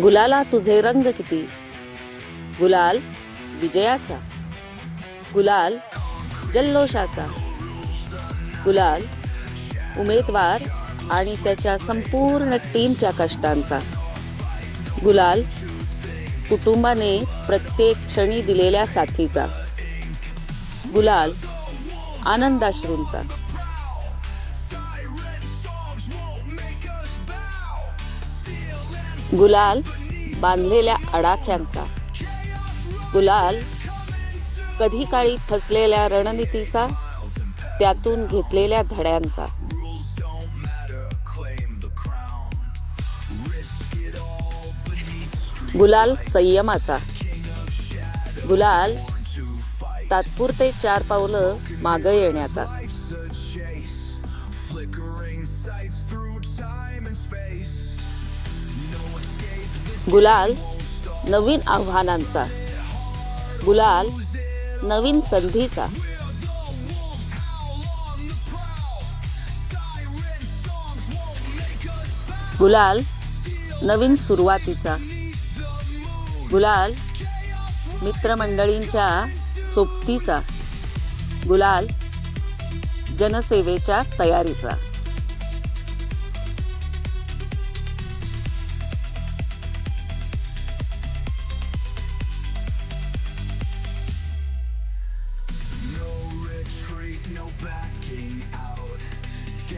गुलाला तुझे रंग किती, गुलाल विजयाचा, गुलाल जल्लोषाचा, गुलाल उमेदवार आणि त्याच्या संपूर्ण टीमच्या कष्टांचा, गुलाल कुटुंबाने प्रत्येक क्षणी दिलेल्या साथीचा, गुलाल आनंदाश्रूंचा. गुलाल बांधलेल्या अडाख्यांचा, गुलाल कधी काळी फसलेल्या रणनीतीचा, त्यातून घेतलेल्या धड्यांचा, गुलाल संयमाचा, गुलाल तात्पुरते 4 पावलं मागं येण्याचा, गुलाल नवीन आव्हानांचा, गुलाल नवीन संधीचा, गुलाल नवीन सुरुवातीचा, गुलाल मित्रमंडळींच्या सोबतीचा, गुलाल जनसेवेच्या तयारीचा.